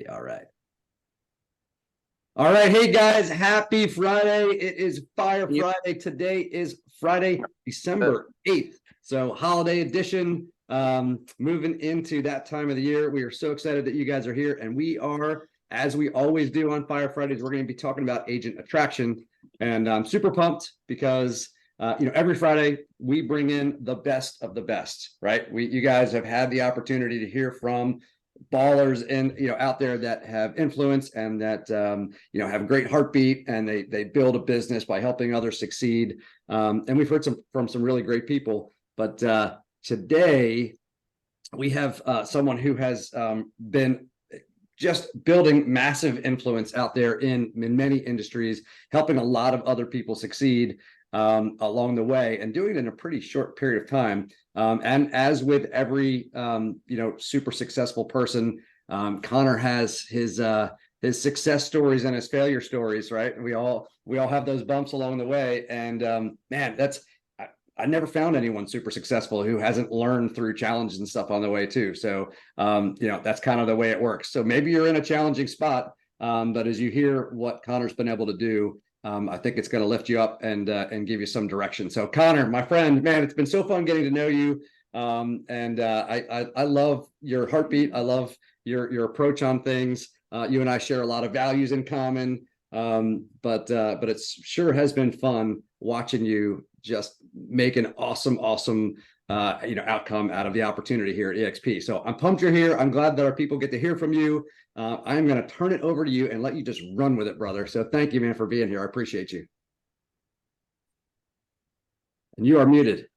All right. All right. Hey, guys. Happy Friday. It is Fire Friday. Today is Friday, December 8th. So holiday edition, moving into that time of the year. We are so excited that you guys are here. And we are, as we always do on Fire Fridays, we're going to be talking about agent attraction. And I'm super pumped because every Friday we bring in the best of the best, right? You guys have had the opportunity to hear from ballers out there that have influence and that have a great heartbeat, and they build a business by helping others succeed. And we've heard from some really great people, but today we have someone who has been just building massive influence out there in many industries, helping a lot of other people succeed along the way, and doing it in a pretty short period of time. And as with every super successful person, Conor has his success stories and his failure stories, right? We all have those bumps along the way, and man, I never found anyone super successful who hasn't learned through challenges and stuff on the way too. So that's kind of the way it works. So maybe you're in a challenging spot, but as you hear what Conor's been able to do, I think it's going to lift you up and give you some direction. So Conor, my friend, man, it's been so fun getting to know you. I love your heartbeat. I love your approach on things. You and I share a lot of values in common. But it sure has been fun watching you just make an awesome outcome out of the opportunity here at eXp. So I'm pumped you're here. I'm glad that our people get to hear from you. I'm going to turn it over to you and let you just run with it, brother. So thank you, man, for being here. I appreciate you. And you are muted.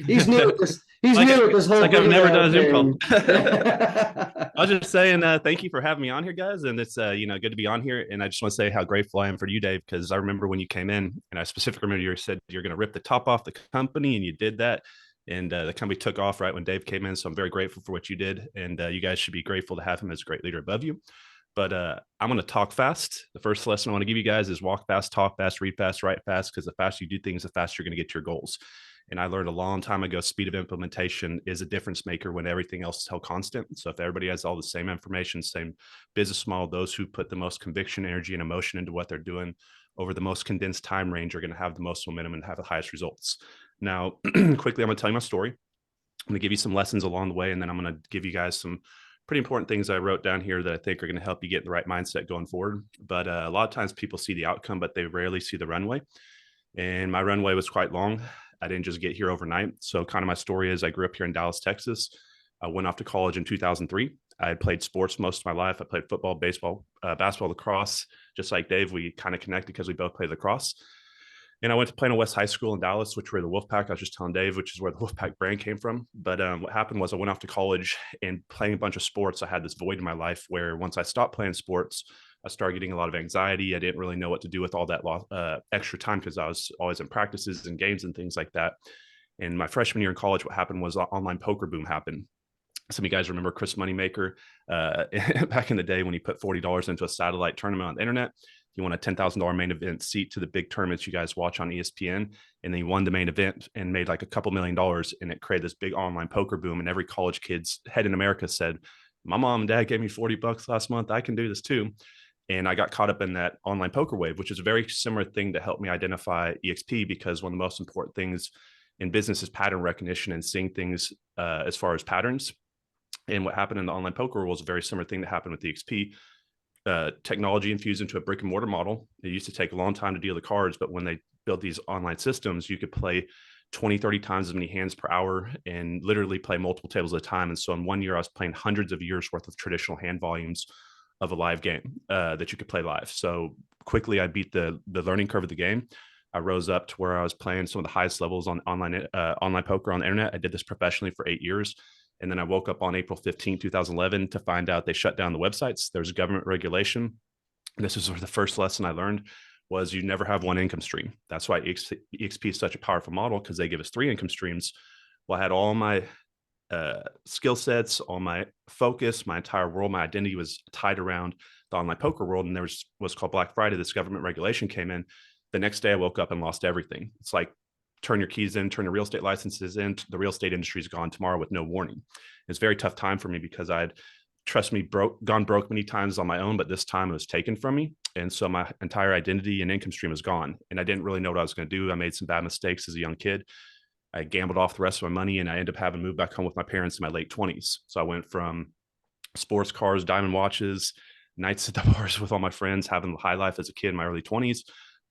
He's new at this. He's new at this whole thing. I've never done a Zoom call. I was just saying, thank you for having me on here, guys. And it's, good to be on here. And I just want to say how grateful I am for you, Dave, because I remember when you came in, and I specifically remember you said you're going to rip the top off the company, and you did that. And the company took off right when Dave came in. So I'm very grateful for what you did. And you guys should be grateful to have him as a great leader above you. But I'm going to talk fast. The first lesson I want to give you guys is walk fast, talk fast, read fast, write fast, because the faster you do things, the faster you're going to get to your goals. And I learned a long time ago, speed of implementation is a difference maker when everything else is held constant. So if everybody has all the same information, same business model, those who put the most conviction, energy, and emotion into what they're doing over the most condensed time range are going to have the most momentum and have the highest results. Now, quickly, I'm going to tell you my story. I'm going to give you some lessons along the way, and then I'm going to give you guys some pretty important things I wrote down here that I think are going to help you get in the right mindset going forward. But a lot of times people see the outcome, but they rarely see the runway. And my runway was quite long. I didn't just get here overnight. So kind of my story is I grew up here in Dallas, Texas. I went off to college in 2003. I had played sports most of my life. I played football, baseball, basketball, lacrosse. Just like Dave, we kind of connected because we both played lacrosse. And I went to Plano West High School in Dallas, which were the Wolfpack. I was just telling Dave, which is where the Wolfpack brand came from. But what happened was I went off to college, and playing a bunch of sports, I had this void in my life where once I stopped playing sports, I started getting a lot of anxiety. I didn't really know what to do with all that extra time because I was always in practices and games and things like that. And my freshman year in college, what happened was online poker boom happened. Some of you guys remember Chris Moneymaker back in the day when he put $40 into a satellite tournament on the internet. He won a $10,000 main event seat to the big tournaments you guys watch on ESPN. And then he won the main event and made like a couple $1 million. And it created this big online poker boom. And every college kid's head in America said, my mom and dad gave me $40 last month. I can do this too. And I got caught up in that online poker wave, which is a very similar thing to help me identify eXp, because one of the most important things in business is pattern recognition and seeing things as far as patterns. And what happened in the online poker world was a very similar thing that happened with eXp. Technology infused into a brick and mortar model. It used to take a long time to deal the cards, but when they built these online systems, you could play 20, 30 times as many hands per hour and literally play multiple tables at a time. And so in 1 year, I was playing hundreds of years worth of traditional hand volumes of a live game that you could play live. So quickly, I beat the learning curve of the game. I rose up to where I was playing some of the highest levels on online poker on the internet. I did this professionally for 8 years. And then I woke up on April 15, 2011 to find out they shut down the websites. There's government regulation. This is the first lesson I learned was you never have one income stream. That's why eXp is such a powerful model, because they give us 3 income streams. Well, I had all my skill sets, all my focus, my entire world, my identity was tied around the online poker world. And there was what's called Black Friday. This government regulation came in. The next day I woke up and lost everything. It's like turn your keys in, turn your real estate licenses in. The real estate industry is gone tomorrow with no warning. It's a very tough time for me because I'd, trust me, gone broke many times on my own, but this time it was taken from me. And so my entire identity and income stream was gone. And I didn't really know what I was going to do. I made some bad mistakes as a young kid. I gambled off the rest of my money, and I ended up having to move back home with my parents in my late 20s. So I went from sports cars, diamond watches, nights at the bars with all my friends, having the high life as a kid in my early 20s,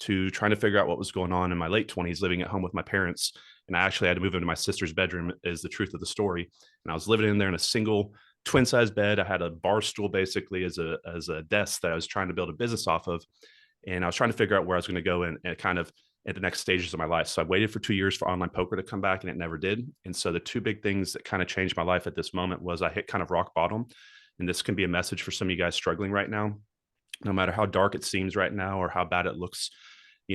to trying to figure out what was going on in my late 20s, living at home with my parents. And I actually had to move into my sister's bedroom, is the truth of the story. And I was living in there in a single twin size bed. I had a bar stool basically as a desk that I was trying to build a business off of. And I was trying to figure out where I was going to go and kind of at the next stages of my life. So I waited for 2 years for online poker to come back, and it never did. And so the two big things that kind of changed my life at this moment was I hit kind of rock bottom. And this can be a message for some of you guys struggling right now. No matter how dark it seems right now or how bad it looks,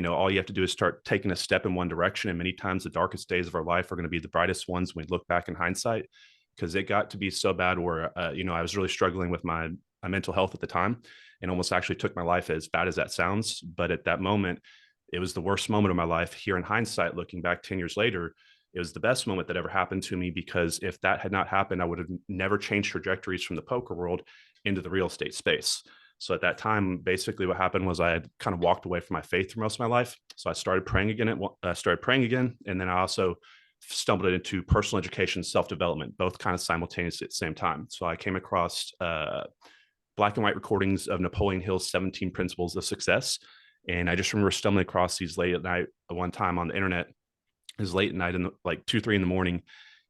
all you have to do is start taking a step in one direction. And many times the darkest days of our life are going to be the brightest ones when we look back in hindsight, because it got to be so bad where, I was really struggling with my mental health at the time, and almost actually took my life, as bad as that sounds. But at that moment, it was the worst moment of my life. Here in hindsight, looking back 10 years later, it was the best moment that ever happened to me, because if that had not happened, I would have never changed trajectories from the poker world into the real estate space. So at that time, basically what happened was I had kind of walked away from my faith for most of my life. So I started praying again. And then I also stumbled into personal education, self-development, both kind of simultaneously at the same time. So I came across black and white recordings of Napoleon Hill's 17 Principles of Success. And I just remember stumbling across these late at night one time on the internet. It was late at night, in like 2, 3 in the morning.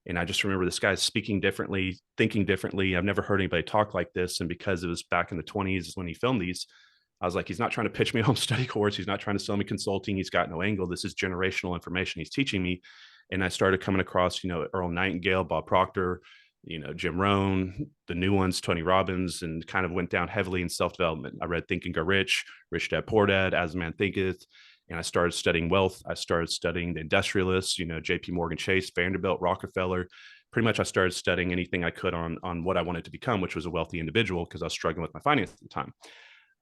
And I just remember this guy speaking differently, thinking differently. I've never heard anybody talk like this. And because it was back in the 20s when he filmed these, I was like, he's not trying to pitch me a home study course. He's not trying to sell me consulting. He's got no angle. This is generational information he's teaching me. And I started coming across, Earl Nightingale, Bob Proctor, Jim Rohn, the new ones, Tony Robbins, and kind of went down heavily in self-development. I read Think and Grow Rich, Rich Dad Poor Dad, As a Man Thinketh. And I started studying wealth. I started studying the industrialists, JP Morgan Chase, Vanderbilt, Rockefeller. Pretty much I started studying anything I could on what I wanted to become, which was a wealthy individual, because I was struggling with my finances at the time.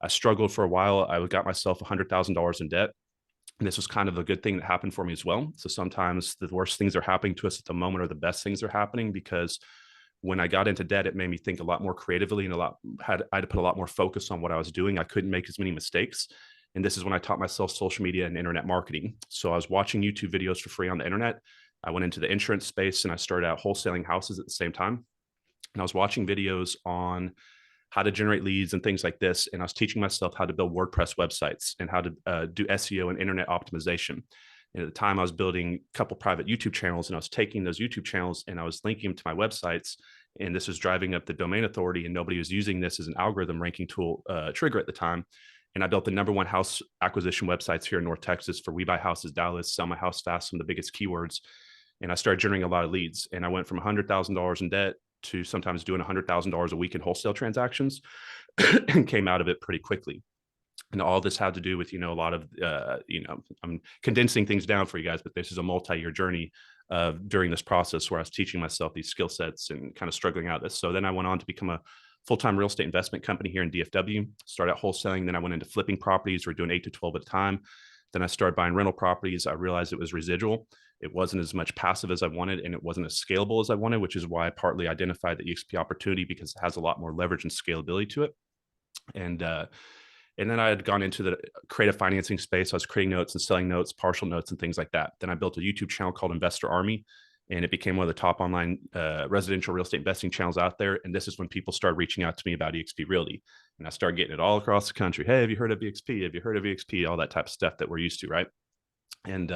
I struggled for a while. I got myself $100,000 in debt. And this was kind of a good thing that happened for me as well. So sometimes the worst things are happening to us at the moment, or the best things are happening, because when I got into debt, it made me think a lot more creatively, and I had to put a lot more focus on what I was doing. I couldn't make as many mistakes. And this is when I taught myself social media and internet marketing. So I was watching YouTube videos for free on the internet. I went into the insurance space, and I started out wholesaling houses at the same time. And I was watching videos on how to generate leads and things like this. And I was teaching myself how to build WordPress websites and how to do SEO and internet optimization. And at the time, I was building a couple private YouTube channels, and I was taking those YouTube channels and I was linking them to my websites. And this was driving up the domain authority, and nobody was using this as an algorithm ranking tool trigger at the time. And I built the #1 house acquisition websites here in North Texas for We Buy Houses Dallas, Sell My House Fast, some of the biggest keywords. And I started generating a lot of leads. And I went from $100,000 in debt to sometimes doing $100,000 a week in wholesale transactions and came out of it pretty quickly. And all this had to do with, a lot of, I'm condensing things down for you guys, but this is a multi-year journey during this process where I was teaching myself these skill sets and kind of struggling out of this. So then I went on to become a full-time real estate investment company here in DFW, started out wholesaling. Then I went into flipping properties. We're doing 8 to 12 at a time. Then I started buying rental properties. I realized it was residual. It wasn't as much passive as I wanted, and it wasn't as scalable as I wanted, which is why I partly identified the eXp opportunity, because it has a lot more leverage and scalability to it. And then I had gone into the creative financing space. I was creating notes and selling notes, partial notes, and things like that. Then I built a YouTube channel called Investor Army, and it became one of the top online residential real estate investing channels out there. And this is when people started reaching out to me about eXp Realty. And I started getting it all across the country. Hey, have you heard of eXp? Have you heard of eXp? All that type of stuff that we're used to, right? And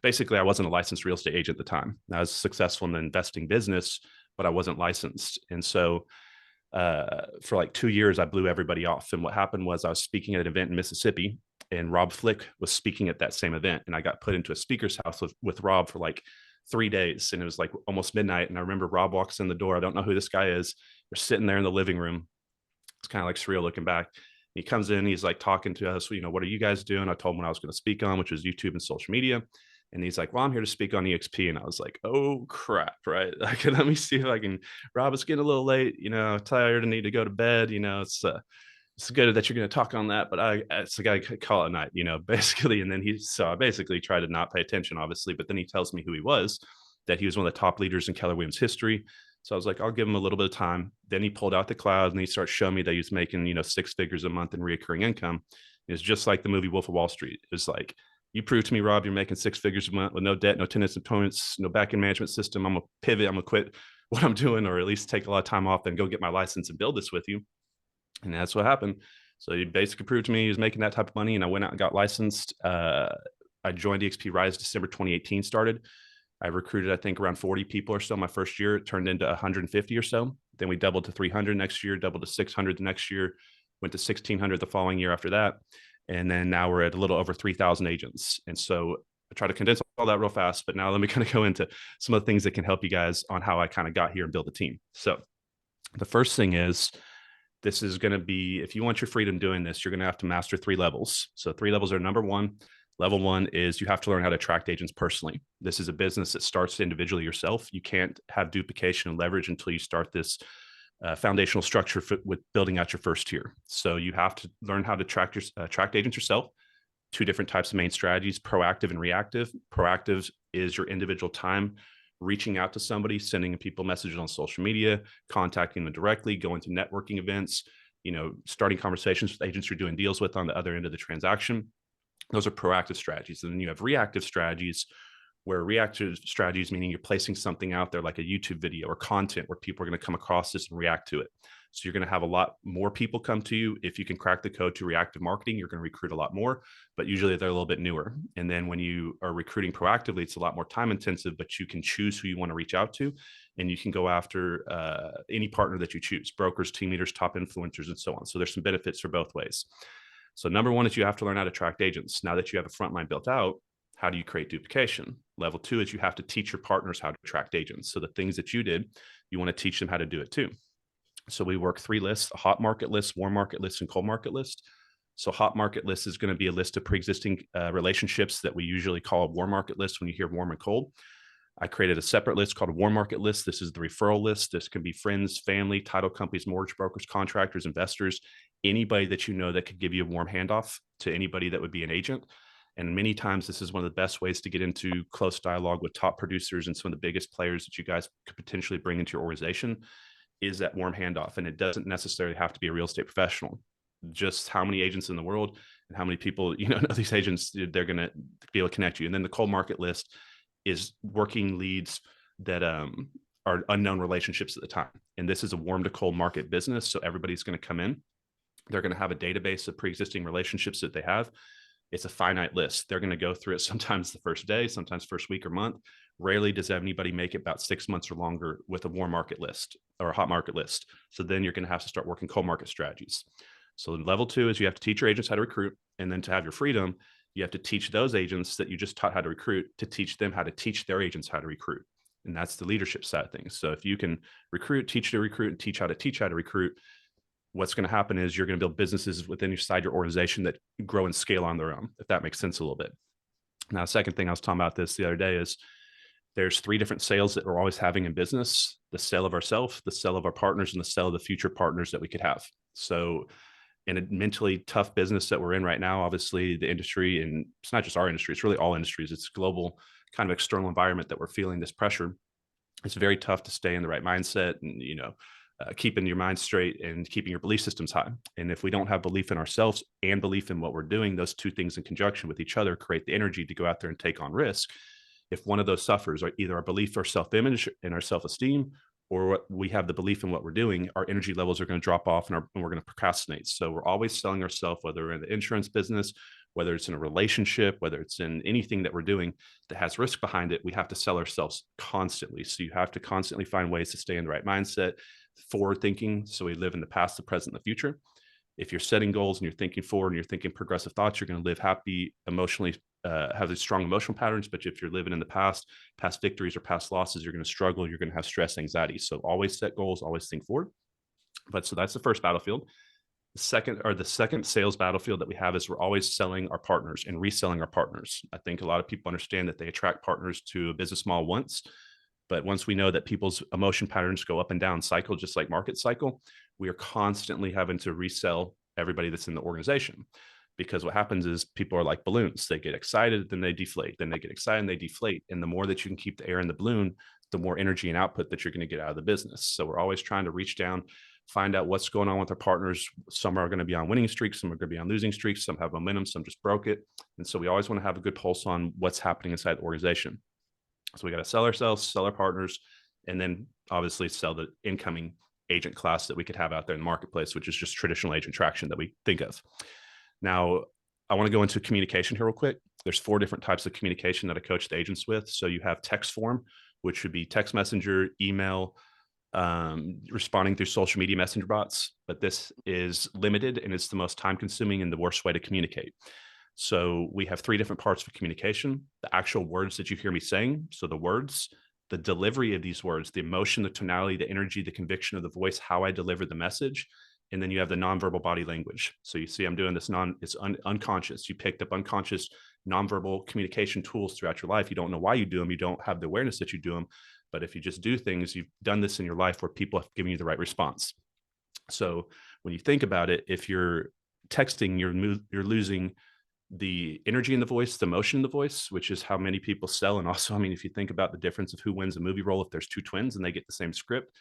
basically, I wasn't a licensed real estate agent at the time. I was successful in the investing business, but I wasn't licensed. And so for like 2 years, I blew everybody off. And what happened was I was speaking at an event in Mississippi, and Rob Flick was speaking at that same event. And I got put into a speaker's house with Rob for like 3 days. And it was like almost midnight. And I remember Rob walks in the door. I don't know who this guy is. We're sitting there in the living room. It's kind of like surreal looking back. He comes in, he's like talking to us, what are you guys doing? I told him what I was going to speak on, which was YouTube and social media. And he's like, well, I'm here to speak on eXp. And I was like, oh crap, right? Like, let me see if I can, Rob, it's getting a little late, tired and need to go to bed. it's good that you're going to talk on that, but it's like I could call it a night, basically. And then so I basically tried to not pay attention, obviously, but then he tells me who he was, that he was one of the top leaders in Keller Williams history. So I was like, I'll give him a little bit of time. Then he pulled out the clouds and he started showing me that he was making, 6 figures a month in reoccurring income. It's just like the movie Wolf of Wall Street. It's like, you prove to me, Rob, you're making 6 figures a month with no debt, no tenants and opponents, no back-end management system. I'm going to pivot. I'm going to quit what I'm doing, or at least take a lot of time off and go get my license and build this with you. And that's what happened. So he basically proved to me he was making that type of money, and I went out and got licensed. I joined eXp Rise December 2018 started. I recruited, I think, around 40 people or so my first year. It turned into 150 or so. Then we doubled to 300 next year, doubled to 600 the next year, went to 1,600 the following year after that. And then now we're at a little over 3,000 agents. And so I try to condense all that real fast, but now let me kind of go into some of the things that can help you guys on how I kind of got here and build a team. So the first thing is, this is going to be, if you want your freedom doing this, you're going to have to master 3 levels. So 3 levels are: number 1, level 1 is you have to learn how to attract agents personally. This is a business that starts individually yourself. You can't have duplication and leverage until you start this foundational structure with building out your first tier. So you have to learn how to attract agents yourself. 2 different types of main strategies: proactive and reactive. Proactive is your individual time reaching out to somebody, sending people messages on social media, contacting them directly, going to networking events, starting conversations with agents you're doing deals with on the other end of the transaction. Those are proactive strategies. And then you have reactive strategies, where reactive strategies, meaning you're placing something out there like a YouTube video or content where people are going to come across this and react to it. So you're going to have a lot more people come to you. If you can crack the code to reactive marketing, you're going to recruit a lot more, but usually they're a little bit newer. And then when you are recruiting proactively, it's a lot more time intensive, but you can choose who you want to reach out to. And you can go after any partner that you choose: brokers, team leaders, top influencers, and so on. So there's some benefits for both ways. So number 1 is you have to learn how to attract agents. Now that you have a front line built out, how do you create duplication? Level 2 is you have to teach your partners how to attract agents. So the things that you did, you want to teach them how to do it too. So we work 3 lists: a hot market list, warm market list, and cold market list. So hot market list is going to be a list of pre-existing relationships that we usually call a warm market list when you hear warm and cold. I created a separate list called a warm market list. This is the referral list. This can be friends, family, title companies, mortgage brokers, contractors, investors, anybody that you know that could give you a warm handoff to anybody that would be an agent. And many times this is one of the best ways to get into close dialogue with top producers and some of the biggest players that you guys could potentially bring into your organization, is that warm handoff. And it doesn't necessarily have to be a real estate professional. Just how many agents in the world and how many people, know these agents, they're going to be able to connect you. And then the cold market list is working leads that are unknown relationships at the time. And this is a warm to cold market business. So everybody's going to come in. They're going to have a database of pre-existing relationships that they have. It's a finite list. They're going to go through it sometimes the first day, sometimes first week or month. Rarely does anybody make it about 6 months or longer with a warm market list or a hot market list. So then you're going to have to start working cold market strategies. So level 2 is you have to teach your agents how to recruit. And then to have your freedom, you have to teach those agents that you just taught how to recruit to teach them how to teach their agents how to recruit. And that's the leadership side of things. So if you can recruit, teach to recruit, and teach how to recruit, what's going to happen is you're going to build businesses within your organization that grow and scale on their own, if that makes sense a little bit. Now, the second thing I was talking about this the other day is there's 3 different sales that we're always having in business: the sale of ourselves, the sale of our partners, and the sale of the future partners that we could have. So in a mentally tough business that we're in right now, obviously the industry, and it's not just our industry, it's really all industries. It's a global kind of external environment that we're feeling this pressure. It's very tough to stay in the right mindset and, keeping your mind straight and keeping your belief systems high. And if we don't have belief in ourselves and belief in what we're doing, those 2 things in conjunction with each other create the energy to go out there and take on risk. If one of those suffers, or either our belief or self-image and our self-esteem, or we have the belief in what we're doing, our energy levels are going to drop off and we're going to procrastinate. So we're always selling ourselves, whether we're in the insurance business, whether it's in a relationship, whether it's in anything that we're doing that has risk behind it, we have to sell ourselves constantly. So you have to constantly find ways to stay in the right mindset, forward thinking. So we live in the past, the present, and the future. If you're setting goals and you're thinking forward and you're thinking progressive thoughts, you're going to live happy, emotionally, have these strong emotional patterns. But if you're living in the past victories or past losses, you're going to struggle. You're going to have stress, anxiety. So always set goals, always think forward. But so that's the first battlefield. The second sales battlefield that we have is we're always selling our partners and reselling our partners. I think a lot of people understand that they attract partners to a business model once, but once we know that people's emotion patterns go up and down cycle, just like market cycle, we are constantly having to resell everybody that's in the organization. Because what happens is people are like balloons. They get excited, then they deflate, then they get excited and they deflate. And the more that you can keep the air in the balloon, the more energy and output that you're going to get out of the business. So we're always trying to reach down, find out what's going on with our partners. Some are going to be on winning streaks, some are going to be on losing streaks, some have momentum, some just broke it. And so we always want to have a good pulse on what's happening inside the organization. So we got to sell ourselves, sell our partners, and then obviously sell the incoming agent class that we could have out there in the marketplace, which is just traditional agent traction that we think of. Now, I want to go into communication here real quick. There's 4 different types of communication that I coach the agents with. So you have text form, which would be text messenger, email, responding through social media messenger bots. But this is limited and it's the most time consuming and the worst way to communicate. So we have 3 different parts of communication: the actual words that you hear me saying. So the words, the delivery of these words, the emotion, the tonality, the energy, the conviction of the voice, how I deliver the message. And then you have the nonverbal body language. So you see, I'm doing this it's unconscious. You picked up unconscious nonverbal communication tools throughout your life. You don't know why you do them. You don't have the awareness that you do them. But if you just do things, you've done this in your life where people have given you the right response. So when you think about it, if you're texting, you're losing the energy in the voice, the emotion in the voice, which is how many people sell. And also, I mean, if you think about the difference of who wins a movie role, if there's 2 twins and they get the same script,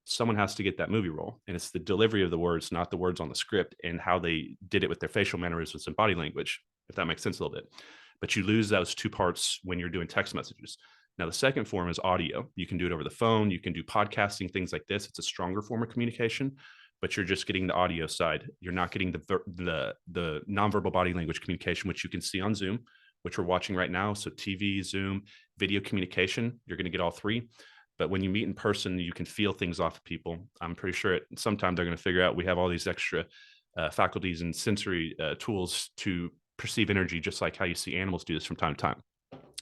someone has to get that movie role. And it's the delivery of the words, not the words on the script, and how they did it with their facial mannerisms and body language, if that makes sense a little bit. But you lose those 2 parts when you're doing text messages. Now, the second form is audio. You can do it over the phone. You can do podcasting, things like this. It's a stronger form of communication, but you're just getting the audio side. You're not getting the nonverbal body language communication, which you can see on Zoom, which we're watching right now. So TV, Zoom, video communication, you're going to get all 3. But when you meet in person, you can feel things off of people. I'm pretty sure sometime they're going to figure out we have all these extra faculties and sensory tools to perceive energy, just like how you see animals do this from time to time.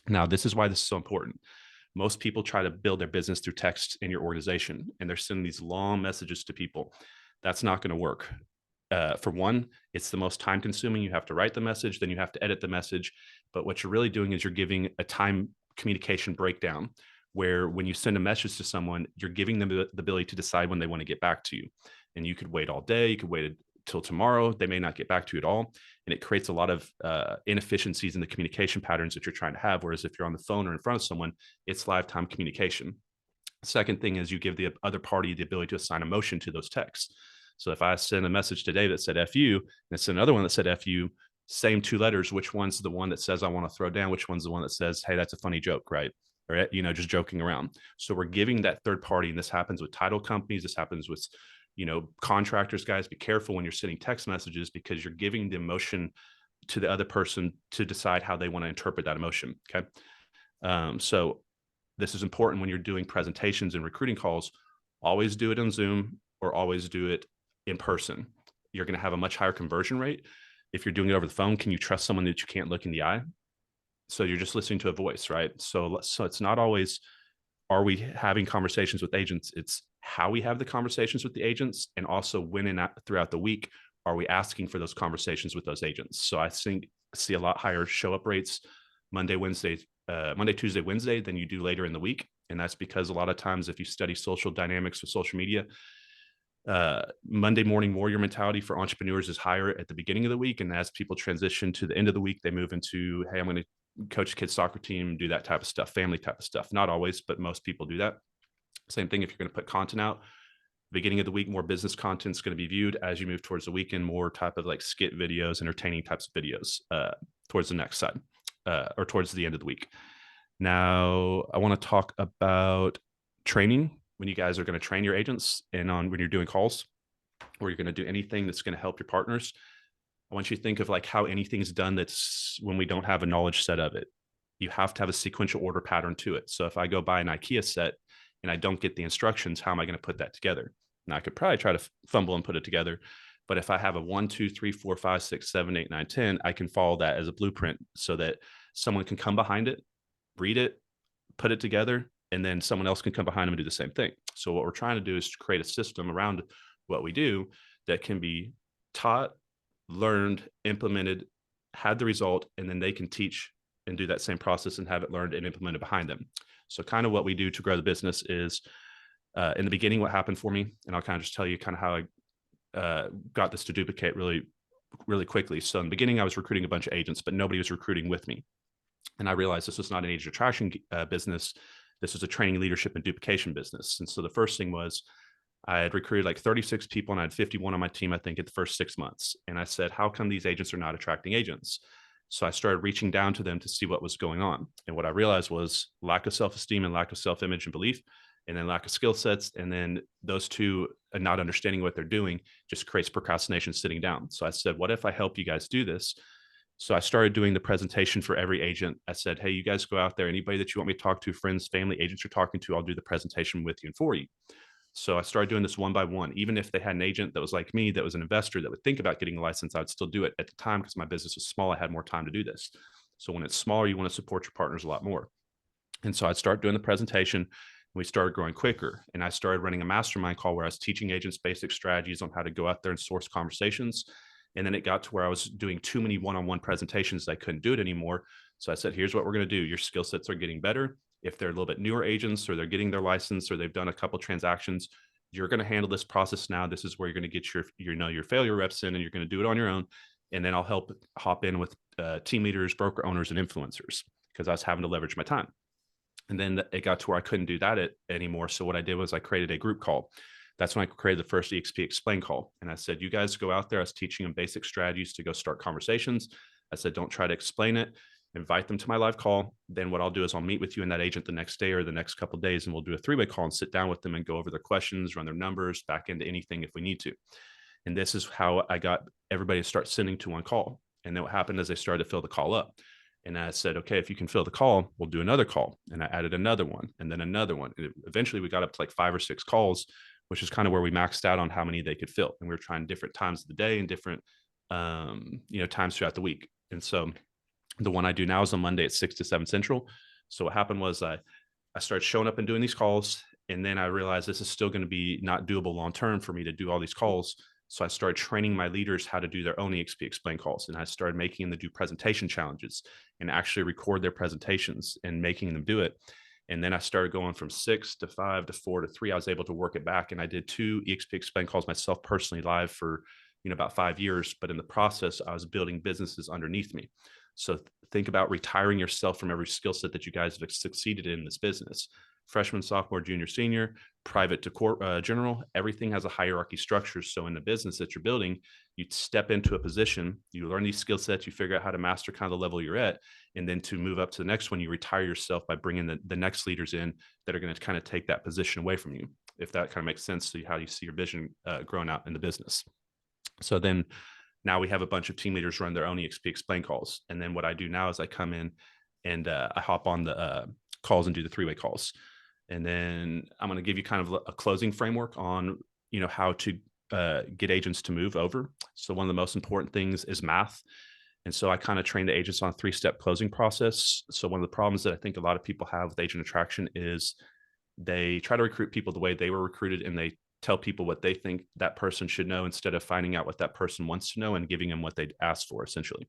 Now, this is why this is so important. Most people try to build their business through text in your organization, and they're sending these long messages to people. That's not going to work. For one, it's the most time consuming. You have to write the message, then you have to edit the message. But what you're really doing is you're giving a time communication breakdown, where when you send a message to someone, you're giving them the ability to decide when they want to get back to you. And you could wait all day. You could wait till tomorrow. They may not get back to you at all. And it creates a lot of inefficiencies in the communication patterns that you're trying to have. Whereas if you're on the phone or in front of someone, it's live time communication. Second thing is you give the other party the ability to assign emotion to those texts. So if I send a message today that said F you, and it's another one that said F you, same 2 letters, which one's the one that says I want to throw down? Which one's the one that says, hey, that's a funny joke, right? Or, just joking around. So we're giving that third party, and this happens with title companies. This happens with, contractors, guys. Be careful when you're sending text messages, because you're giving the emotion to the other person to decide how they want to interpret that emotion. Okay. So this is important when you're doing presentations and recruiting calls. Always do it on Zoom or always do it in person. You're going to have a much higher conversion rate. If you're doing it over the phone, can you trust someone that you can't look in the eye? So you're just listening to a voice, right? So it's not always, are we having conversations with agents? It's how we have the conversations with the agents, and also when and throughout the week, are we asking for those conversations with those agents? So I see a lot higher show up rates Monday, Tuesday, Wednesday than you do later in the week. And that's because a lot of times, if you study social dynamics with social media, Monday morning warrior mentality for entrepreneurs is higher at the beginning of the week. And as people transition to the end of the week, they move into, hey, I'm going to coach a kid's soccer team, do that type of stuff, family type of stuff. Not always, but most people do that. Same thing if you're going to put content out. Beginning of the week, more business content is going to be viewed. As you move towards the weekend, more type of like skit videos, entertaining types of videos towards the next side or towards the end of the week. Now, I want to talk about training. When you guys are going to train your agents and when you're doing calls, or you're going to do anything that's going to help your partners, I want you to think of like how anything's done that's when we don't have a knowledge set of it. You have to have a sequential order pattern to it. So if I go buy an IKEA set and I don't get the instructions, how am I going to put that together? Now I could probably try to fumble and put it together. But if I have a 1, 2, 3, 4, 5, 6, 7, 8, 9, 10, I can follow that as a blueprint so that someone can come behind it, read it, put it together, and then someone else can come behind them and do the same thing. So what we're trying to do is to create a system around what we do that can be taught, learned, implemented, had the result, and then they can teach and do that same process and have it learned and implemented behind them. So kind of what we do to grow the business is in the beginning, what happened for me, and I'll kind of just tell you kind of how got this to duplicate really quickly. So in the beginning, I was recruiting a bunch of agents, but nobody was recruiting with me. And I realized this was not an agent attraction business. This was a training, leadership, and duplication business. And so the first thing was I had recruited like 36 people and I had 51 on my team, I think, at the first 6 months. And I said, how come these agents are not attracting agents? So I started reaching down to them to see what was going on. And what I realized was lack of self-esteem and lack of self-image and belief, and then lack of skill sets. And then those two and not understanding what they're doing just creates procrastination sitting down. So I said, what if I help you guys do this? So I started doing the presentation for every agent. I said, hey, you guys go out there. Anybody that you want me to talk to, friends, family, agents you're talking to, I'll do the presentation with you and for you. So I started doing this one by one. Even if they had an agent that was like me, that was an investor that would think about getting a license, I would still do it at the time because my business was small. I had more time to do this. So when it's smaller, you want to support your partners a lot more. And so I'd start doing the presentation. We started growing quicker. And I started running a mastermind call where I was teaching agents basic strategies on how to go out there and source conversations. And then it got to where I was doing too many one-on-one presentations. I couldn't do it anymore. So I said, here's what we're going to do. Your skill sets are getting better. If they're a little bit newer agents or they're getting their license or they've done a couple transactions, you're going to handle this process now. This is where you're going to get your failure reps in, and you're going to do it on your own. And then I'll hop in with team leaders, broker owners, and influencers, because I was having to leverage my time. And then it got to where I couldn't do that anymore. So what I did was I created a group call. That's when I created the first eXp Explain call. And I said, you guys go out there. I was teaching them basic strategies to go start conversations. I said, don't try to explain it. Invite them to my live call. Then what I'll do is I'll meet with you and that agent the next day or the next couple of days, and we'll do a 3-way call and sit down with them and go over their questions, run their numbers, back into anything if we need to. And this is how I got everybody to start sending to one call. And then what happened is they started to fill the call up. And I said, okay, if you can fill the call, we'll do another call. And I added another one and then another one. And eventually we got up to like 5 or 6 calls, which is kind of where we maxed out on how many they could fill. And we were trying different times of the day and different, times throughout the week. And so the one I do now is on Monday at 6 to 7 Central. So what happened was I started showing up and doing these calls. And then I realized this is still going to be not doable long-term for me to do all these calls. So I started training my leaders how to do their own eXp Explain calls. And I started making them do presentation challenges and actually record their presentations and making them do it. And then I started going from 6 to 5 to 4 to 3. I was able to work it back. And I did 2 eXp Explain calls myself personally live for, about 5 years. But in the process, I was building businesses underneath me. So think about retiring yourself from every skill set that you guys have succeeded in this business. Freshman, sophomore, junior, senior, private to general, everything has a hierarchy structure. So in the business that you're building, you step into a position, you learn these skill sets, you figure out how to master kind of the level you're at. And then to move up to the next one, you retire yourself by bringing the next leaders in that are going to kind of take that position away from you. If that kind of makes sense to how you see your vision growing out in the business. So then now we have a bunch of team leaders run their own eXp Explain calls. And then what I do now is I come in and I hop on the calls and do the 3-way calls. And then I'm going to give you kind of a closing framework on, how to get agents to move over. So one of the most important things is math. And so I kind of train the agents on a 3-step closing process. So one of the problems that I think a lot of people have with agent attraction is they try to recruit people the way they were recruited, and they tell people what they think that person should know instead of finding out what that person wants to know and giving them what they'd asked for, essentially.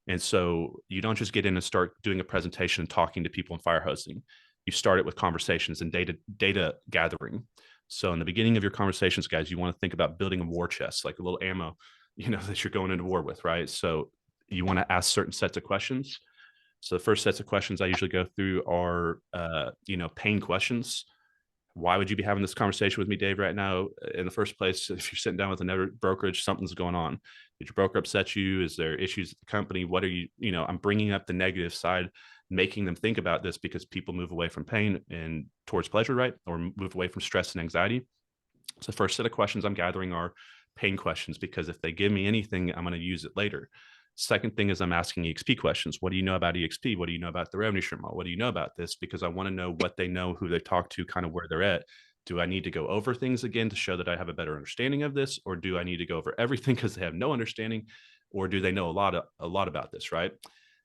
And so you don't just get in and start doing a presentation and talking to people and fire hosting. You start it with conversations and data gathering. So in the beginning of your conversations, guys, you want to think about building a war chest, like a little ammo, that you're going into war with, right? So you want to ask certain sets of questions. So the first sets of questions I usually go through are, pain questions. Why would you be having this conversation with me, Dave, right now? In the first place, if you're sitting down with another brokerage, something's going on. Did your broker upset you? Is there issues at the company? What are you, I'm bringing up the negative side, making them think about this, because people move away from pain and towards pleasure, right? Or move away from stress and anxiety. So the first set of questions I'm gathering are pain questions, because if they give me anything, I'm going to use it later. Second thing is I'm asking eXp questions. What do you know about eXp? What do you know about the revenue share model? What do you know about this? Because I want to know what they know, who they talk to, kind of where they're at. Do I need to go over things again to show that I have a better understanding of this? Or do I need to go over everything because they have no understanding? Or do they know a lot about this, right?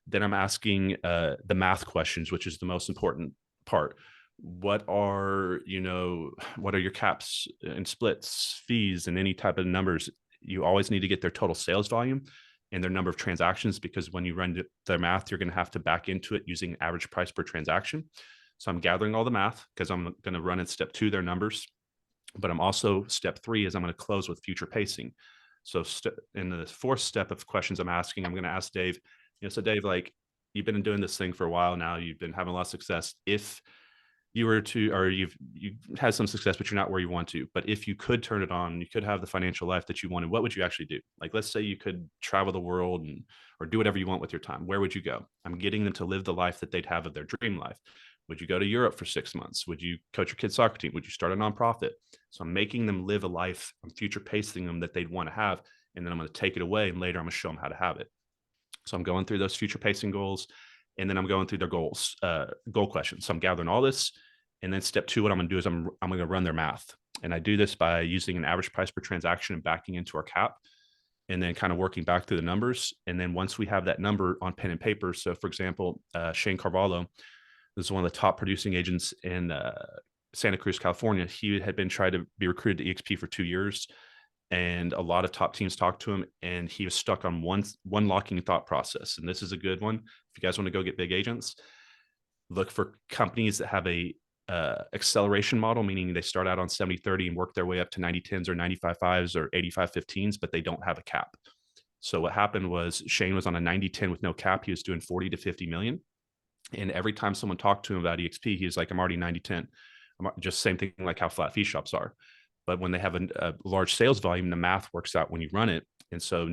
Then I'm asking the math questions, which is the most important part. What are your caps and splits, fees, and any type of numbers? You always need to get their total sales volume and their number of transactions, because when you run their math, you're going to have to back into it using average price per transaction. So I'm gathering all the math because I'm going to run in step 2 their numbers. But I'm also, step 3 is I'm going to close with future pacing. So in the 4th step of questions I'm asking, I'm going to ask Dave, so Dave, like, you've been doing this thing for a while now, you've been having a lot of success. If you were to, or you've had some success, but you're not where you want to, but if you could turn it on, you could have the financial life that you wanted, what would you actually do? Like, let's say you could travel the world or do whatever you want with your time. Where would you go? I'm getting them to live the life that they'd have of their dream life. Would you go to Europe for 6 months? Would you coach your kid's soccer team? Would you start a nonprofit? So I'm making them live a life, I'm future pacing them that they'd want to have. And then I'm going to take it away, and later I'm going to show them how to have it. So I'm going through those future pacing goals, and then I'm going through their goals, goal questions. So I'm gathering all this. And then step 2, what I'm going to do is I'm going to run their math. And I do this by using an average price per transaction and backing into our cap, and then kind of working back through the numbers. And then once we have that number on pen and paper, so for example, Shane Carvalho, this is one of the top producing agents in Santa Cruz, California. He had been trying to be recruited to eXp for 2 years, and a lot of top teams talked to him, and he was stuck on one locking thought process. And this is a good one. If you guys want to go get big agents, look for companies that have a acceleration model, meaning they start out on 70-30 and work their way up to 90-10s or 95-5s or 85-15s, but they don't have a cap. So what happened was Shane was on a 90-10 with no cap. He was doing 40 to 50 million. And every time someone talked to him about eXp, he was like, I'm already 90-10. Just same thing like how flat fee shops are. But when they have a large sales volume, the math works out when you run it. And so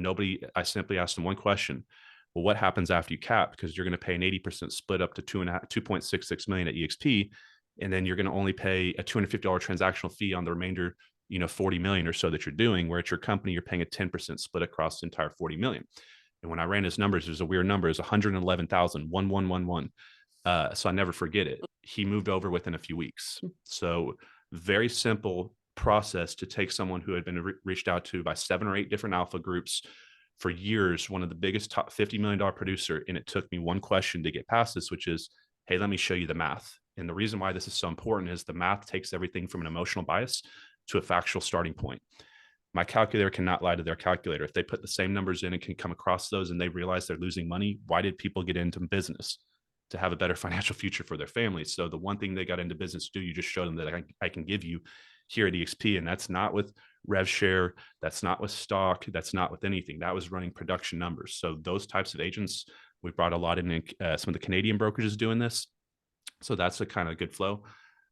I simply asked them one question. Well, what happens after you cap? Because you're going to pay an 80% split up to 2.66 million at eXp. And then you're going to only pay a $250 transactional fee on the remainder, 40 million or so that you're doing, where at your company, you're paying a 10% split across the entire 40 million. And when I ran his numbers, there's a weird number. It's 111,000. So I never forget it. He moved over within a few weeks. So very simple process to take someone who had been reached out to by 7 or 8 different alpha groups for years, one of the biggest top $50 million producer. And it took me one question to get past this, which is, hey, let me show you the math. And the reason why this is so important is the math takes everything from an emotional bias to a factual starting point. My calculator cannot lie to their calculator. If they put the same numbers in and can come across those and they realize they're losing money, why did people get into business? To have a better financial future for their families. So the one thing they got into business to do, you just showed them that I can give you here at eXp. And that's not with rev share. That's not with stock. That's not with anything. That was running production numbers. So those types of agents, we brought a lot in, some of the Canadian brokerages doing this. So that's a kind of good flow.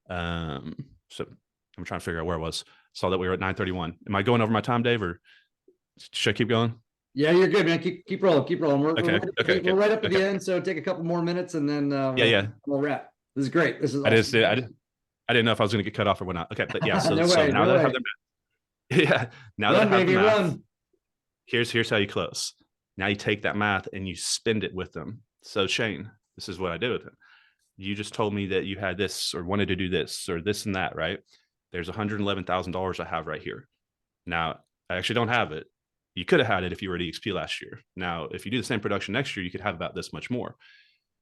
So I'm trying to figure out where I was. Saw that we were at 9:31. Am I going over my time, Dave, or should I keep going? Yeah, you're good, man. Keep rolling. We're right up at the end, so take a couple more minutes and then we'll wrap. This is great. This is awesome. I didn't know if I was going to get cut off or whatnot. Okay, but yeah. So, no so way, now no that way. I have the math, yeah. Now that I have the math, here's how you close. Now you take that math and you spend it with them. So Shane, this is what I did with it. You just told me that you had this or wanted to do this or this and that, right? There's $111,000 I have right here. Now I actually don't have it. You could have had it if you were at eXp last year. Now, if you do the same production next year, you could have about this much more.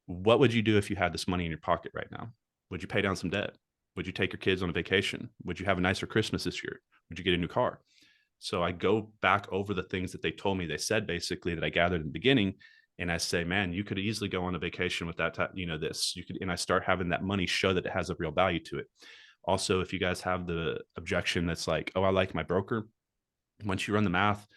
What would you do if you had this money in your pocket right now? Would you pay down some debt? Would you take your kids on a vacation? Would you have a nicer Christmas this year? Would you get a new car? So I go back over the things that they told me. They said basically that I gathered in the beginning, and I say, man, you could easily go on a vacation with that, this. You could, and I start having that money show that it has a real value to it. Also, if you guys have the objection that's like, oh, I like my broker. Once you run the math,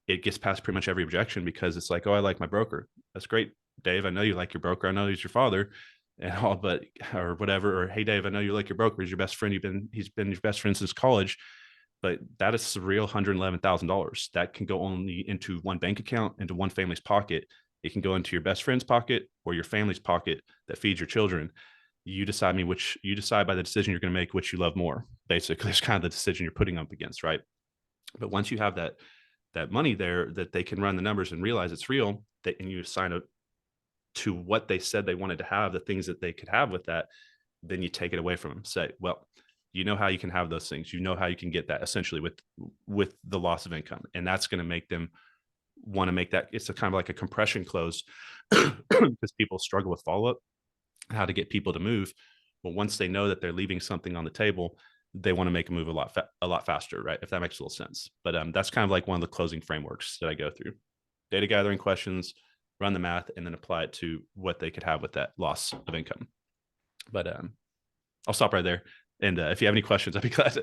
it gets past pretty much every objection, because it's like, oh, I like my broker. That's great, Dave. I know you like your broker. I know he's your father and all, but, or whatever. Or, hey, Dave, I know you like your broker. He's your best friend. He's been your best friend since college. But that is a real $111,000 that can go only into one bank account, into one family's pocket. It can go into your best friend's pocket or your family's pocket that feeds your children. You decide by the decision you're going to make, which you love more. Basically, it's kind of the decision you're putting up against, right? But once you have that money there, that they can run the numbers and realize it's real, and you assign it to what they said they wanted to have, the things that they could have with that, then you take it away from them. Say, well, you know how you can have those things. You know how you can get that essentially with the loss of income. And that's going to make them want to make that. It's a kind of like a compression close because people struggle with follow-up, how to get people to move. But once they know that they're leaving something on the table, they want to make a move a lot faster, right? If that makes a little sense. But that's kind of like one of the closing frameworks that I go through. Data gathering questions, run the math, and then apply it to what they could have with that loss of income. But I'll stop right there. And if you have any questions, I'd be glad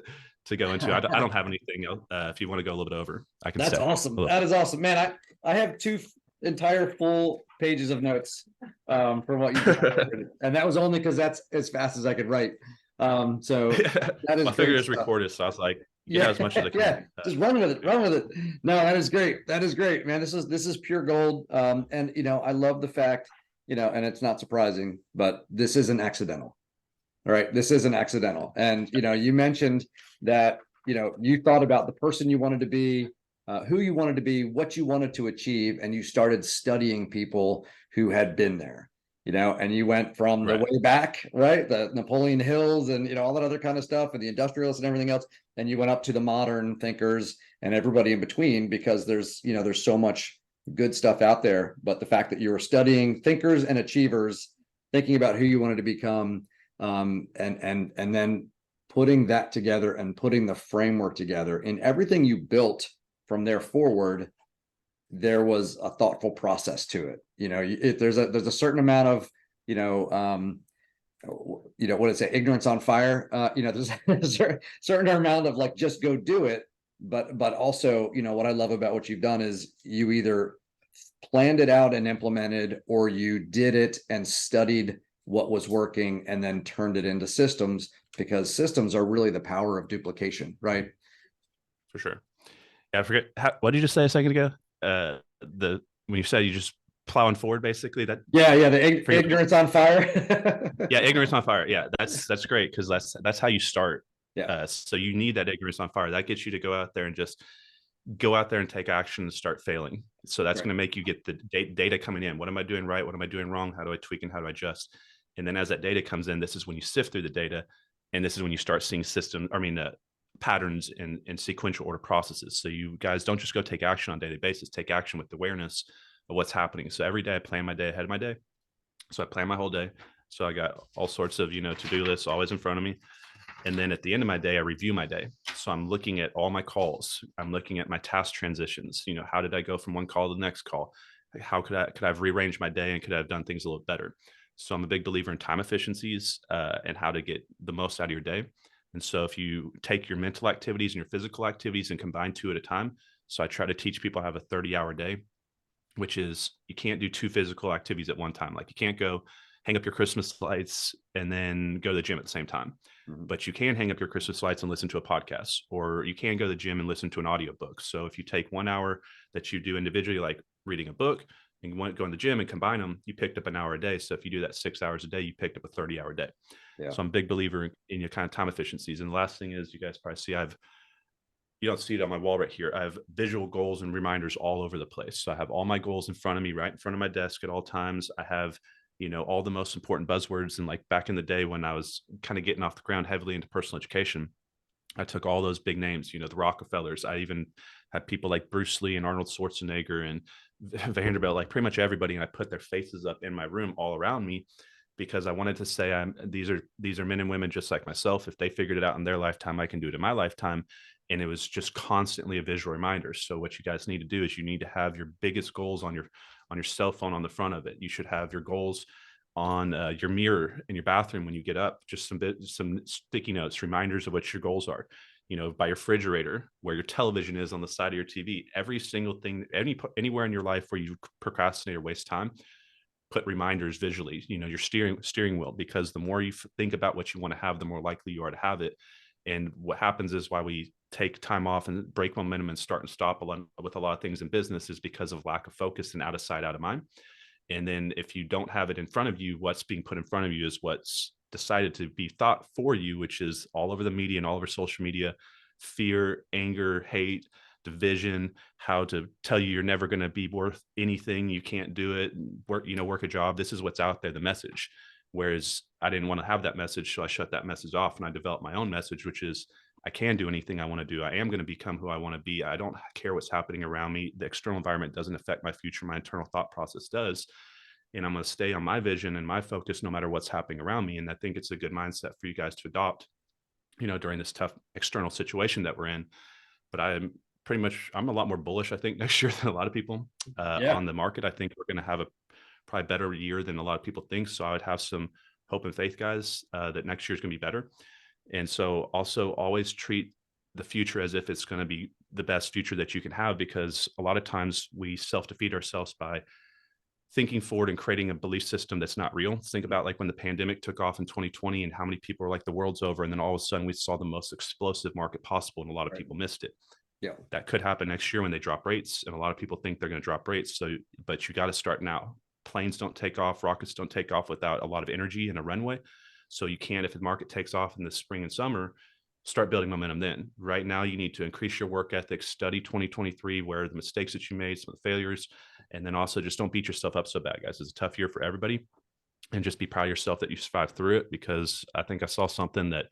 to go into. I don't have anything else. If you want to go a little bit over, I can. That's step awesome. That is awesome, man. I have two entire full pages of notes for what you just covered. And that was only because that's as fast as I could write. So that is My finger great is stuff. recorded, so I was like, Yeah, as much as I can. yeah, just run with it, run with it. No, that is great. That is great, man. This is pure gold. And I love the fact, and it's not surprising, but this isn't accidental. All right, this isn't accidental. And you mentioned that you thought about the person you wanted to be, who you wanted to be, what you wanted to achieve, and you started studying people who had been there. And you went from the way back, right? The Napoleon Hills and all that other kind of stuff, and the industrialists and everything else. And you went up to the modern thinkers and everybody in between, because there's so much good stuff out there. But the fact that you were studying thinkers and achievers, thinking about who you wanted to become, and then putting that together and putting the framework together in everything you built from there forward, there was a thoughtful process to it. There's a certain amount of what did it say, ignorance on fire. There's a certain amount of like, just go do it, but also what I love about what you've done is you either planned it out and implemented, or you did it and studied what was working and then turned it into systems, because systems are really the power of duplication, right? For sure. Yeah, I forget what did you just say a second ago? When you said you just plowing forward, basically. The ignorance on fire. Yeah, ignorance on fire. Yeah, that's great, because that's how you start. Yeah. So you need that ignorance on fire. That gets you to go out there and just go out there and take action and start failing. So that's going to make you get the data coming in. What am I doing right? What am I doing wrong? How do I tweak and how do I adjust? And then as that data comes in, this is when you sift through the data, and this is when you start seeing patterns and sequential order processes. So you guys don't just go take action on a daily basis. Take action with awareness of what's happening. So every day I plan my day ahead of my day. So I plan my whole day. So I got all sorts of to-do lists always in front of me. And then at the end of my day, I review my day. So I'm looking at all my calls. I'm looking at my task transitions. How did I go from one call to the next call? How could I have rearranged my day, and could I have done things a little better? So I'm a big believer in time efficiencies and how to get the most out of your day. And so if you take your mental activities and your physical activities and combine two at a time, so I try to teach people how to have a 30-hour day, which is you can't do two physical activities at one time. Like you can't go hang up your Christmas lights and then go to the gym at the same time. Mm-hmm. But you can hang up your Christmas lights and listen to a podcast, or you can go to the gym and listen to an audiobook. So if you take 1 hour that you do individually, like reading a book, and you want to go in the gym and combine them, you picked up an hour a day. So if you do that 6 hours a day, you picked up a 30-hour day. Yeah. So I'm a big believer in your kind of time efficiencies. And the last thing is, you guys probably see, you don't see it on my wall right here. I have visual goals and reminders all over the place. So I have all my goals in front of me, right in front of my desk at all times. I have, all the most important buzzwords. And like back in the day when I was kind of getting off the ground heavily into personal education, I took all those big names, the Rockefellers. I even had people like Bruce Lee and Arnold Schwarzenegger and Vanderbilt, like pretty much everybody. And I put their faces up in my room all around me, because I wanted to say, these are men and women just like myself. If they figured it out in their lifetime, I can do it in my lifetime. And it was just constantly a visual reminder. So what you guys need to do is you need to have your biggest goals on your cell phone on the front of it. You should have your goals on your mirror in your bathroom when you get up, just some sticky notes, reminders of what your goals are, by your refrigerator, where your television is on the side of your TV. Every single thing, anywhere in your life where you procrastinate or waste time, put reminders visually, your steering wheel, because the more you think about what you want to have, the more likely you are to have it. And what happens is, why we take time off and break momentum and start and stop with a lot of things in business, is because of lack of focus and out of sight, out of mind. And then if you don't have it in front of you, what's being put in front of you is what's decided to be thought for you, which is all over the media and all over social media: fear, anger, hate, division, how to tell you you're never going to be worth anything, you can't do it, work a job. This is what's out there, the message. Whereas I didn't want to have that message, so I shut that message off, and I developed my own message, which is, I can do anything I want to do. I am going to become who I want to be. I don't care what's happening around me. The external environment doesn't affect my future. My internal thought process does. And I'm going to stay on my vision and my focus no matter what's happening around me. And I think it's a good mindset for you guys to adopt, during this tough external situation that we're in. But I'm a lot more bullish, I think, next year than a lot of people on the market. I think we're going to have a probably better year than a lot of people think. So I would have some hope and faith, guys, that next year is going to be better. And so also always treat the future as if it's going to be the best future that you can have, because a lot of times we self-defeat ourselves by thinking forward and creating a belief system that's not real. Think about like when the pandemic took off in 2020 and how many people were like the world's over. And then all of a sudden we saw the most explosive market possible and a lot of Right. people missed it. Yeah. That could happen next year when they drop rates. And a lot of people think they're going to drop rates. So, but you got to start now. Planes don't take off, rockets don't take off without a lot of energy and a runway. So you can, if the market takes off in the spring and summer, start building momentum then. Right now, you need to increase your work ethic, study 2023, where the mistakes that you made, some of the failures, and then also just don't beat yourself up so bad, guys. It's a tough year for everybody. And just be proud of yourself that you survived through it, because I think I saw something that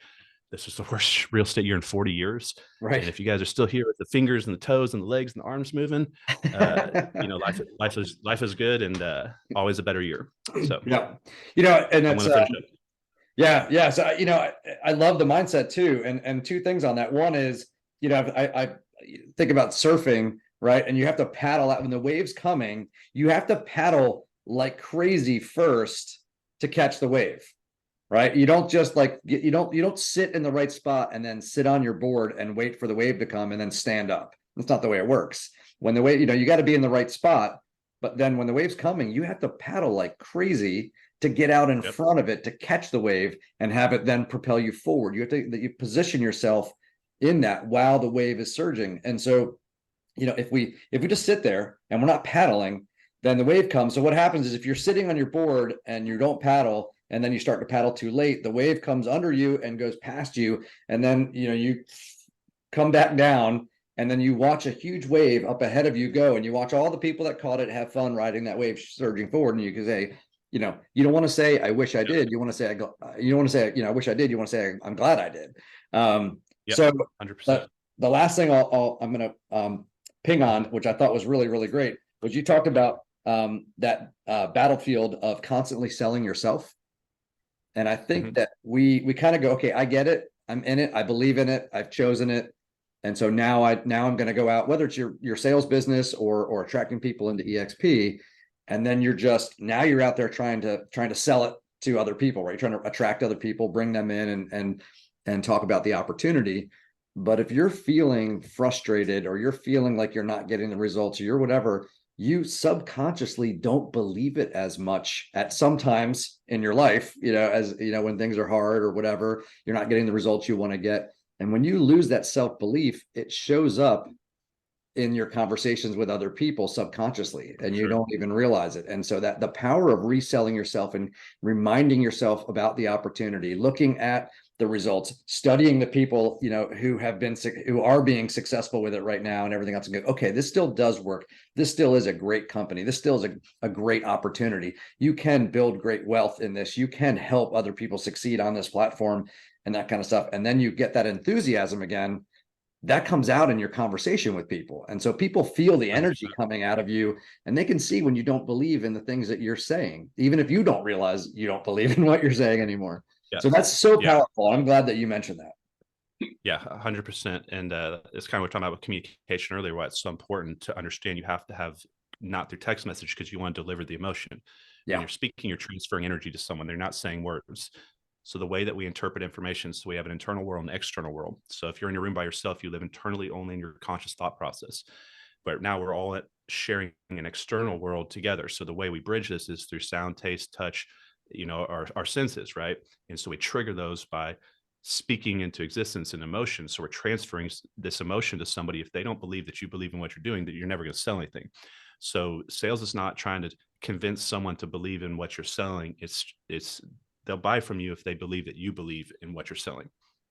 this is the worst real estate year in 40 years. Right. And if you guys are still here with the fingers and the toes and the legs and the arms moving, life is good and always a better year. So yeah, and I'm it's going to finish up. yeah. So I love the mindset too, and two things on that. One is, I think about surfing, right? And you have to paddle out when the wave's coming. You have to paddle like crazy first to catch the wave, right? You don't just you don't sit in the right spot and then sit on your board and wait for the wave to come and then stand up. That's not the way it works. When the wave, you got to be in the right spot, but then when the wave's coming, you have to paddle like crazy to get out in front of it, to catch the wave and have it then propel you forward. You have to position yourself in that while the wave is surging. And so, if we just sit there and we're not paddling, then the wave comes. So what happens is, if you're sitting on your board and you don't paddle, and then you start to paddle too late, the wave comes under you and goes past you, and then you come back down, and then you watch a huge wave up ahead of you go, and you watch all the people that caught it have fun riding that wave surging forward, and you can say, you don't want to say I wish I did. You want to say you don't want to say I wish I did. You want to say I'm glad I did. So 100%. The last thing I'm going to ping on, which I thought was really, really great, was you talked about that battlefield of constantly selling yourself. And I think that we kind of go, okay, I get it. I'm in it. I believe in it. I've chosen it. And so now I'm going to go out, whether it's your sales business or attracting people into eXp. And then you're out there trying to sell it to other people, right? You're trying to attract other people, bring them in and talk about the opportunity. But if you're feeling frustrated, or you're feeling like you're not getting the results, or you're whatever, you subconsciously don't believe it as much at sometimes in your life, as when things are hard or whatever, you're not getting the results you want to get. And when you lose that self-belief, it shows up in your conversations with other people subconsciously, and you don't even realize it. And so that the power of reselling yourself and reminding yourself about the opportunity, looking at the results, studying the people, who are being successful with it right now and everything else, and go, okay, this still does work. This still is a great company. This still is a great opportunity. You can build great wealth in this. You can help other people succeed on this platform and that kind of stuff. And then you get that enthusiasm again. That comes out in your conversation with people. And so people feel the energy 100%. coming out of you, and they can see when you don't believe in the things that you're saying, even if you don't realize you don't believe in what you're saying anymore. Yeah. So that's so powerful. I'm glad that you mentioned that. Yeah, 100%. And it's kind of what we're talking about with communication earlier, why it's so important to understand you have to have, not through text message, because you want to deliver the emotion. When you're speaking, you're transferring energy to someone. They're not saying words. So the way that we interpret information, so we have an internal world and an external world. So if you're in your room by yourself, you live internally only in your conscious thought process. But now we're all sharing an external world together. So the way we bridge this is through sound, taste, touch, our senses, right? And so we trigger those by speaking into existence and emotion. So we're transferring this emotion to somebody. If they don't believe that you believe in what you're doing, that you're never going to sell anything. So sales is not trying to convince someone to believe in what you're selling. It's they'll buy from you if they believe that you believe in what you're selling.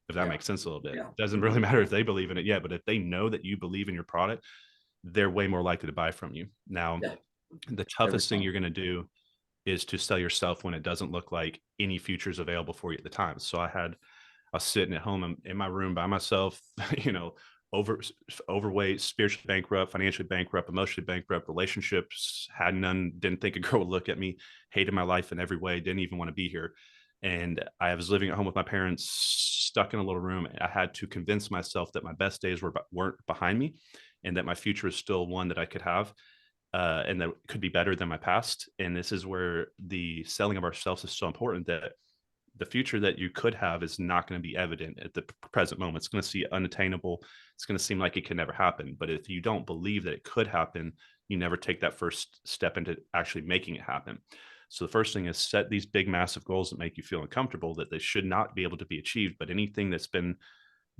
If that makes sense a little bit. It doesn't really matter if they believe in it yet, but if they know that you believe in your product, they're way more likely to buy from you. Now, the toughest thing you're going to do is to sell yourself when it doesn't look like any futures available for you at the time. So I was sitting at home in my room by myself, overweight, spiritually bankrupt, financially bankrupt, emotionally bankrupt, relationships, had none, didn't think a girl would look at me, hated my life in every way, didn't even want to be here. And I was living at home with my parents, stuck in a little room. I had to convince myself that my best days weren't behind me, and that my future is still one that I could have, and that could be better than my past. And this is where the selling of ourselves is so important, that the future that you could have is not going to be evident at the present moment. It's going to seem unattainable. It's going to seem like it can never happen. But if you don't believe that it could happen, you never take that first step into actually making it happen. So the first thing is set these big, massive goals that make you feel uncomfortable, that they should not be able to be achieved. But anything that's been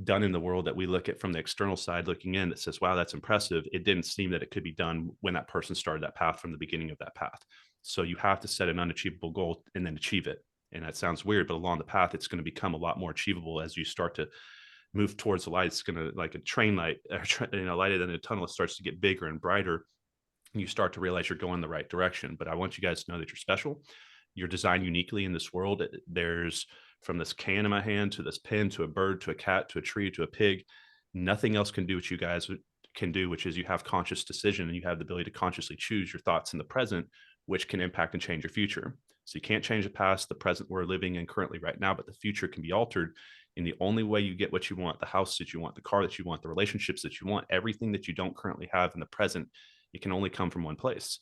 done in the world that we look at from the external side looking in that says, wow, that's impressive, it didn't seem that it could be done when that person started that path from the beginning of that path. So you have to set an unachievable goal and then achieve it. And that sounds weird, but along the path, it's going to become a lot more achievable as you start to move towards the light. It's going to, like a train light, light in a tunnel, it starts to get bigger and brighter. And you start to realize you're going the right direction. But I want you guys to know that you're special. You're designed uniquely in this world. There's, from this can in my hand to this pen to a bird to a cat to a tree to a pig, nothing else can do what you guys can do, which is you have conscious decision and you have the ability to consciously choose your thoughts in the present, which can impact and change your future. So you can't change the past, the present we're living in currently right now, but the future can be altered. And the only way you get what you want, the house that you want, the car that you want, the relationships that you want, everything that you don't currently have in the present, it can only come from one place.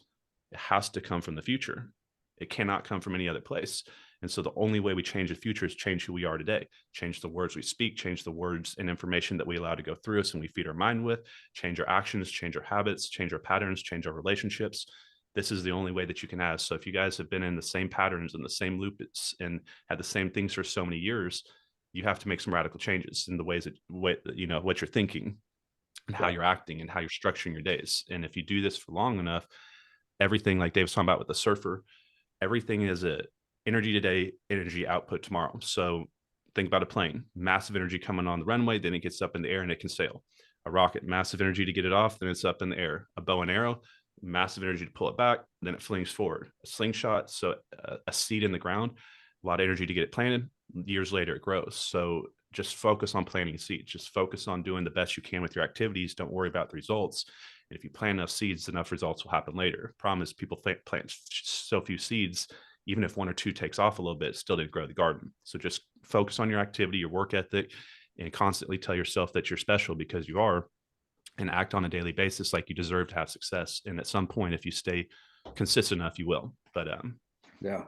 It has to come from the future. It cannot come from any other place. And so the only way we change the future is change who we are today, change the words we speak, change the words and information that we allow to go through us and we feed our mind with, change our actions, change our habits, change our patterns, change our relationships. This is the only way that you can have. So if you guys have been in the same patterns and the same loops and had the same things for so many years, you have to make some radical changes in the ways that, what you're thinking and how you're acting and how you're structuring your days. And if you do this for long enough, everything, like Dave was talking about with the surfer, everything is a energy today, energy output tomorrow. So think about a plane, massive energy coming on the runway, then it gets up in the air and it can sail. A rocket, massive energy to get it off, then it's up in the air. A bow and arrow, massive energy to pull it back, then it flings forward. A slingshot, so a seed in the ground, a lot of energy to get it planted. Years later, it grows. So just focus on planting seeds. Just focus on doing the best you can with your activities. Don't worry about the results. And if you plant enough seeds, enough results will happen later. Problem is, people plant so few seeds, even if one or two takes off a little bit, it still didn't grow the garden. So just focus on your activity, your work ethic, and constantly tell yourself that you're special, because you are, and act on a daily basis like you deserve to have success. And at some point, if you stay consistent enough, you will. But yeah,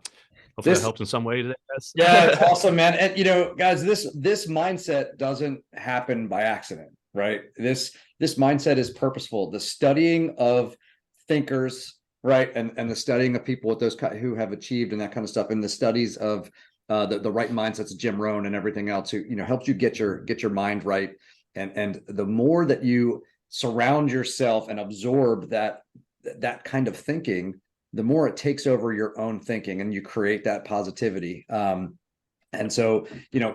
hopefully that helps in some way today, guys. Yeah, it's awesome, man. And guys, this mindset doesn't happen by accident, right? This mindset is purposeful. The studying of thinkers, right, and the studying of people with those who have achieved and that kind of stuff, and the studies of the right mindsets, Jim Rohn and everything else, who helps you get your mind right. And the more that you surround yourself and absorb that kind of thinking, the more it takes over your own thinking and you create that positivity. And so,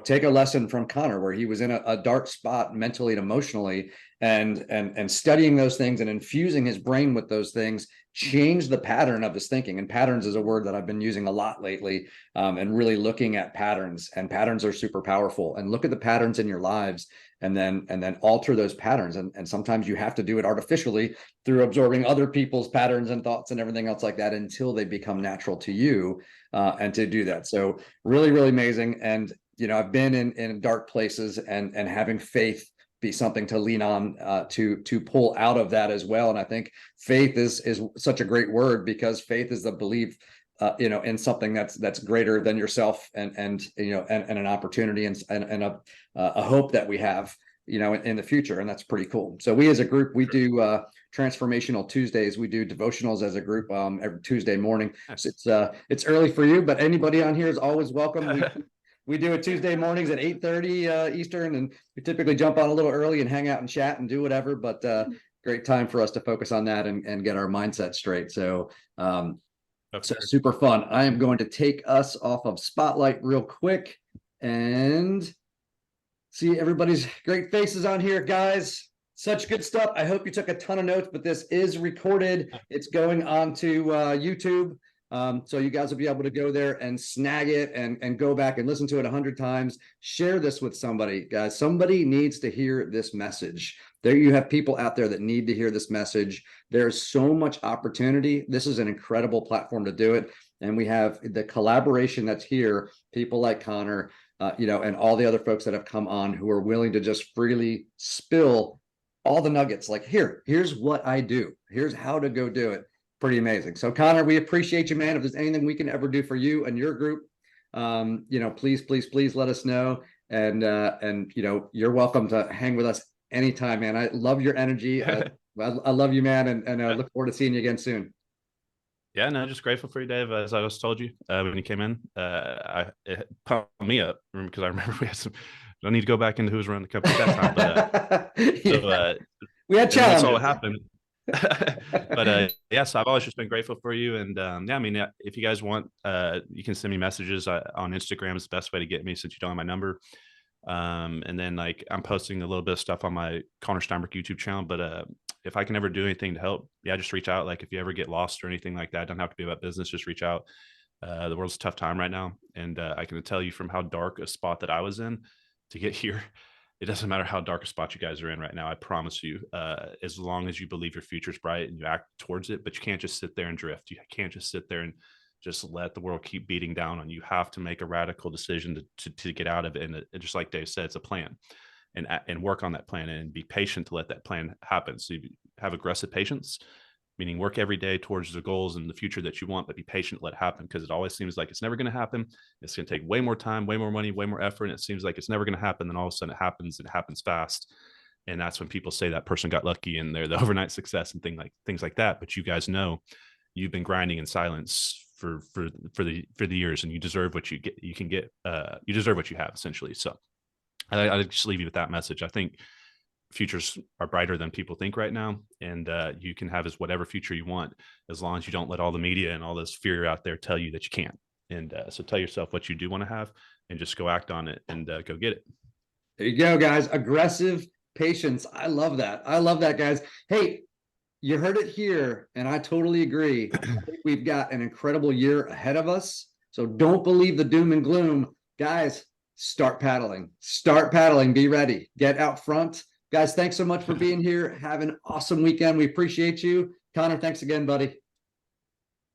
take a lesson from Conor, where he was in a dark spot mentally and emotionally, and studying those things and infusing his brain with those things changed the pattern of his thinking. And patterns is a word that I've been using a lot lately, and really looking at patterns. And patterns are super powerful. And look at the patterns in your lives, and then alter those patterns. And sometimes you have to do it artificially through absorbing other people's patterns and thoughts and everything else like that, until they become natural to you, and to do that. So really, really amazing. And I've been in dark places, and having faith be something to lean on, to pull out of that as well. And I think faith is such a great word, because faith is the belief in something that's greater than yourself, and an opportunity and a hope that we have in the future. And that's pretty cool. So we as a group, we do transformational Tuesdays. We do devotionals as a group every Tuesday morning. So it's early for you, but anybody on here is always welcome. We do it Tuesday mornings at 8:30 Eastern, and we typically jump on a little early and hang out and chat and do whatever, but great time for us to focus on that and get our mindset straight. So super fun. I am going to take us off of Spotlight real quick and see everybody's great faces on here, guys. Such good stuff. I hope you took a ton of notes, but this is recorded. It's going on to YouTube. So you guys will be able to go there and snag it and go back and listen to it 100 times. Share this with somebody, guys. Somebody needs to hear this message. There you have people out there that need to hear this message. There's so much opportunity. This is an incredible platform to do it. And we have the collaboration that's here, people like Conor, and all the other folks that have come on who are willing to just freely spill all the nuggets. Like, here's what I do. Here's how to go do it. Pretty amazing. So Conor, we appreciate you, man. If there's anything we can ever do for you and your group, please let us know. And you're welcome to hang with us anytime, man. I love your energy. I love you, man. And I look forward to seeing you again soon. Yeah, no, just grateful for you, Dave. As I just told you when you came in, it pumped me up because I remember we had some. I don't need to go back into who was running the company at that time, but we had challenges. That's all what happened. But yes, I've always just been grateful for you. And I mean, if you guys want, you can send me messages on Instagram. Is the best way to get me since you don't have my number. And then I'm posting a little bit of stuff on my Conor Steinbrook YouTube channel. But if I can ever do anything to help, just reach out. If you ever get lost or anything like that, don't have to be about business. Just reach out. The world's a tough time right now, and I can tell you from how dark a spot that I was in to get here. It doesn't matter how dark a spot you guys are in right now. I promise you, as long as you believe your future's bright and you act towards it, but you can't just sit there and drift. You can't just sit there and just let the world keep beating down on you. You have to make a radical decision to get out of it. And just like Dave said, it's a plan, and work on that plan and be patient to let that plan happen. So you have aggressive patience, meaning work every day towards the goals and the future that you want, but be patient, let it happen, because it always seems like it's never going to happen. It's going to take way more time, way more money, way more effort. And it seems like it's never going to happen. Then all of a sudden it happens fast. And that's when people say that person got lucky and they're the overnight success and things like that. But you guys know you've been grinding in silence for the years, and you deserve what you get. You can get, you deserve what you have, essentially. So I just leave you with that message. I think futures are brighter than people think right now, and you can have whatever future you want, as long as you don't let all the media and all this fear out there tell you that you can't. And so tell yourself what you do want to have, and just go act on it, and go get it. There you go, guys. Aggressive patience. I love that. I love that, guys. Hey, you heard it here, and I totally agree. I think we've got an incredible year ahead of us. So don't believe the doom and gloom, guys. Start paddling. Start paddling. Be ready. Get out front. Guys, thanks so much for being here. Have an awesome weekend. We appreciate you. Conor, thanks again, buddy.